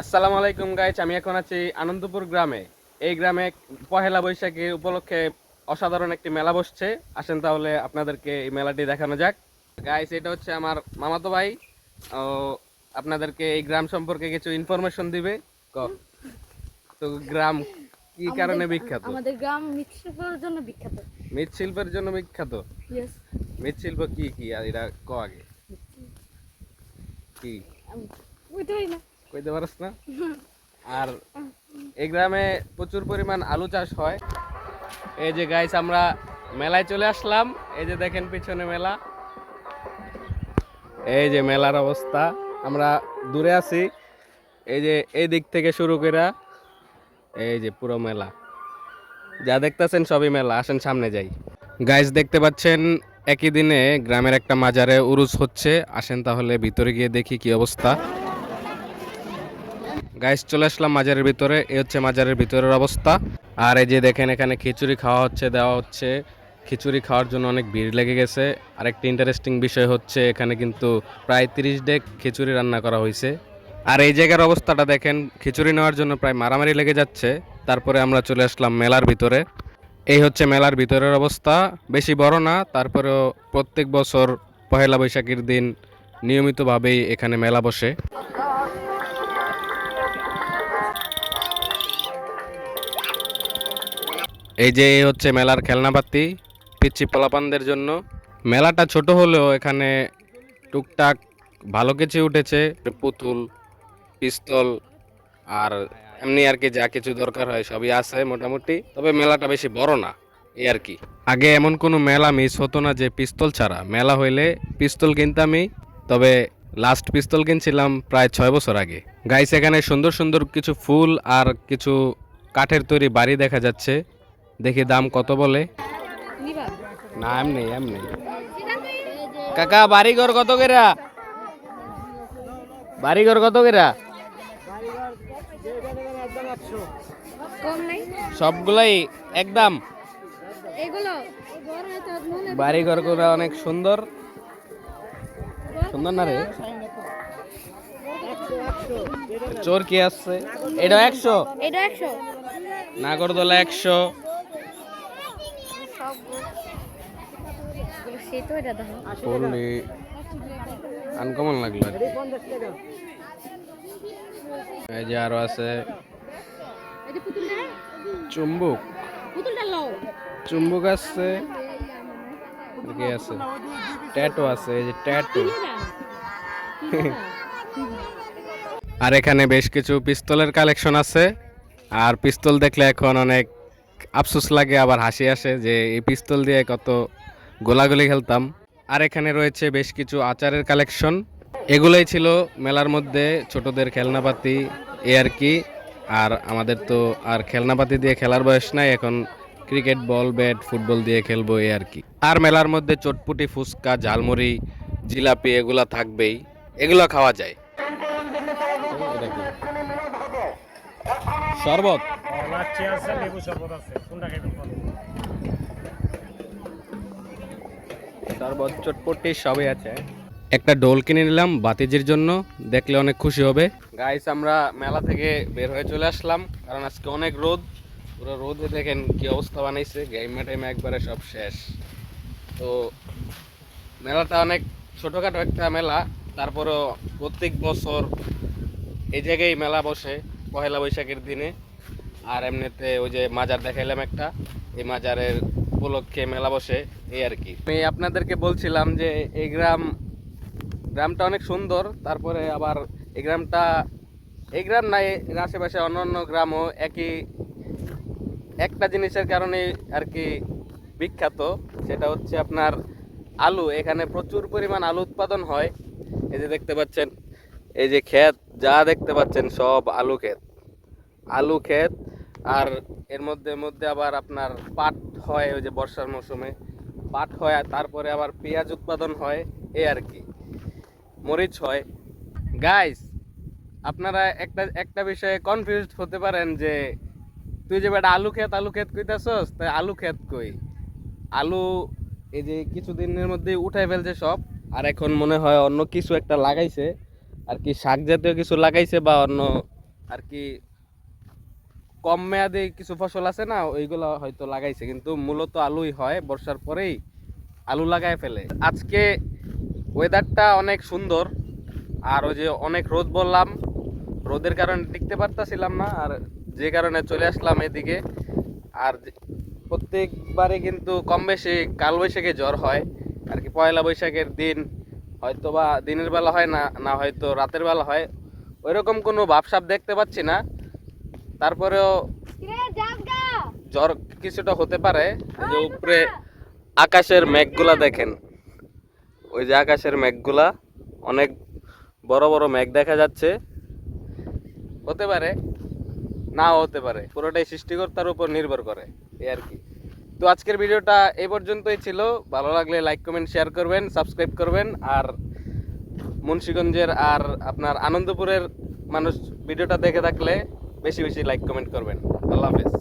আসসালামু আলাইকুম গাইস, আমি এখন আছি আনন্দপুর গ্রামে। এই গ্রামে পহেলা বৈশাখী উপলক্ষে অসাধারণ একটি মেলা বসছে। আসেন তাহলে আপনাদেরকে এই মেলাটি দেখানো যাক। গাইস, এটা হচ্ছে আমার মামাতো ভাই। ও আপনাদেরকে এই গ্রাম সম্পর্কে কিছু ইনফরমেশন দিবে। ক তো গ্রাম কি আমাদের কারণে বিখ্যাত? আমাদের গ্রাম মৃৎশিল্পের জন্য বিখ্যাত। মৃৎশিল্পের জন্য বিখ্যাত। ইয়েস। মৃৎশিল্প কি কি আর এটা আগে কি বুঝতেই না। কইতে পারছ না? আর এই গ্রামে প্রচুর পরিমাণ আলু চাষ হয়। এই যে গাইস, আমরা মেলায় চলে আসলাম। এই যে দেখেন পিছনে মেলা, এই যে মেলার অবস্থা। আমরা দূরে আছি, এই যে এই দিক থেকে শুরু করে এই যে পুরো মেলা যা দেখতেছেন সবই মেলা। আসেন সামনে যাই। গাইস, দেখতে পাচ্ছেন একই দিনে গ্রামের একটা মাজারে উরুস হচ্ছে। আসেন তাহলে ভিতরে গিয়ে দেখি কি অবস্থা। গাইস, চলে আসলাম মাজারের ভিতরে। এই হচ্ছে মাজারের ভিতরের অবস্থা। আর এই যে দেখেন এখানে খিচুড়ি খাওয়া হচ্ছে, দেওয়া হচ্ছে। খিচুড়ি খাওয়ার জন্য অনেক ভিড় লেগে গেছে। আরেকটি ইন্টারেস্টিং বিষয় হচ্ছে এখানে কিন্তু প্রায় 30 ডেক খিচুড়ি রান্না করা হয়েছে। আর এই জায়গার অবস্থাটা দেখেন, খিচুড়ি নেওয়ার জন্য প্রায় মারামারি লেগে যাচ্ছে। তারপরে আমরা চলে আসলাম মেলার ভিতরে। এই হচ্ছে মেলার ভিতরের অবস্থা। বেশি বড় না, তারপরেও প্রত্যেক বছর পহেলা বৈশাখীর দিন নিয়মিতভাবেই এখানে মেলা বসে। এই যে এই হচ্ছে মেলার খেলনাপাতি পিচ্চি পোলাপানদের জন্য। মেলাটা ছোট হলেও এখানে টুকটাক ভালো কিছু উঠেছে। পুতুল, পিস্তল আর এমনি আর কি যা কিছু দরকার হয় সবই আছে মোটামুটি। তবে মেলাটা বেশি বড় না, এই আর কি। আগে এমন কোনো মেলা মিস হতো না যে পিস্তল ছাড়া। মেলা হইলে পিস্তল কিনতামই। তবে লাস্ট পিস্তল কিনছিলাম প্রায় 6 বছর আগে। গাইস, এখানে সুন্দর সুন্দর কিছু ফুল আর কিছু কাঠের তৈরি বাড়ি দেখা যাচ্ছে। দেখি দাম কত বলে। নিবা? না, এমনি এমনি। কাকা, বাড়িঘর কত কইরা? বাড়িঘর কত কইরা? কম নাই? সবগুলাই একদম। এগুলো বাড়িঘর গুলো অনেক সুন্দর সুন্দর না রে? চোর কি আছে? এটা 100, এটা 100। নাগরদোলা 100। সে তো এটা দেখো। ফুললি আনকমন লাগলো আর কি। এই যে আরো আছে এটা পুতুলটা? চুম্বুক। পুতুলটা লও। চুম্বুক আছে, আর কি আছে? ট্যাটু আছে, এই যে ট্যাটু। আর এখানে বেশ কিছু পিস্তলের কালেকশন আছে। আর পিস্তল দেখলে এখন অনেক আফসোস লাগে, আবার হাসি আসে যে এই পিস্তল দিয়ে কত গোলাগুলি খেলতাম। আর এখানে রয়েছে বেশ কিছু আচারের কালেকশন। এগুলোই ছিল মেলার মধ্যে ছোটদের খেলনাপাতি, এ আর কি। আর আমাদের তো আর খেলনাপাতি দিয়ে খেলার বয়স নাই, এখন ক্রিকেট বল, ব্যাট, ফুটবল দিয়ে খেলবো, এ আর কি। আর মেলার মধ্যে চটপুটি, ফুচকা, ঝালমুড়ি, জিলাপি এগুলা থাকবেই, এগুলা খাওয়া যায়। এটা কি? শরবত। লাচ্ছি আছে, লেবু শরবত আছে, কোনটা খাইবেন বলেন? শরবত, চটপটি সবই আছে। একটা ডোল কিনে নিলাম বাতিজির জন্য, দেখলে অনেক খুশি হবে। গাইস, আমরা মেলা থেকে বের হয়ে চলে আসলাম, কারণ আজকে অনেক রোদ। পুরো রোদে দেখেন কি অবস্থা বানাইছে, গেমে টাইমে একবারে সব শেষ। তো মেলাটা অনেক ছোটোখাটো একটা মেলা, তারপরও প্রত্যেক বছর এই জায়গায় মেলা বসে পহেলা বৈশাখের দিনে। আর এমনিতে ওই যে মাজার দেখাইলাম একটা, এই মাজারের উপলক্ষে মেলা বসে, এই আর কি। আমি আপনাদেরকে বলছিলাম যে এই গ্রামটা অনেক সুন্দর। তারপরে আবার এই গ্রাম নাই, এর আশেপাশে অন্যান্য গ্রামও একটা জিনিসের কারণে আর কি বিখ্যাত। সেটা হচ্ছে আপনার আলু। এখানে প্রচুর পরিমাণ আলু উৎপাদন হয়। এই যে দেখতে পাচ্ছেন, এই যে ক্ষেত যা দেখতে পাচ্ছেন সব আলু ক্ষেত, আলু ক্ষেত। আর এর মধ্যে মধ্যে আবার আপনার পাট হয়, ওই যে বর্ষার মৌসুমে পাট হয়। আর তারপরে আবার পেঁয়াজ উৎপাদন হয়, এই আর কি, মরিচ হয়। গাইস, আপনারা একটা একটা বিষয়ে কনফিউজড হতে পারেন যে তুই যে বেটা আলু ক্ষেত কইতাছস, তাই আলু ক্ষেত কই? আলু এই যে কিছুদিনের মধ্যে উঠাই ফেলছে সব। আর এখন মনে হয় অন্য কিছু একটা লাগাইছে আর কি, শাক জাতীয় কিছু লাগাইছে বা অন্য আর কি কম মেয়াদে কিছু ফসল আছে না, ওইগুলো হয়তো লাগাইছে, কিন্তু মূলত আলুই হয় বর্ষার পরেই আলু লাগায় ফেলে। আজকে ওয়েদারটা অনেক সুন্দর, আর ওই যে অনেক রোদ বললাম, রোদের কারণে টিকতে পারতাছিলাম না, আর যে কারণে চলে আসলাম এদিকে। আর প্রত্যেকবারে কিন্তু কম বেশি কালবৈশাখী জ্বর হয় আর কি। পয়লা বৈশাখের দিন হয়তো বা দিনের বেলা হয় না, না হয়তো রাতের বেলা হয়, ওইরকম কোনো ভাবসাব দেখতে পাচ্ছি না। তারপরেও জ্বর কিছুটা হতে পারে। এই যে উপরে আকাশের মেঘগুলা দেখেন, ওই যে আকাশের মেঘগুলা, অনেক বড় বড় মেঘ দেখা যাচ্ছে। হতে পারে, নাও হতে পারে, পুরোটাই সৃষ্টিকর্তার উপর নির্ভর করে, এই আর কি। তো আজকের ভিডিওটা এই পর্যন্তই ছিল। ভালো লাগলে লাইক কমেন্ট শেয়ার করবেন, সাবস্ক্রাইব করবেন। আর মুন্সিগঞ্জের আর আপনার আনন্দপুরের মানুষ ভিডিওটা দেখে থাকলে বেশি বেশি লাইক কমেন্ট করবেন। আল্লাহ হাফেজ।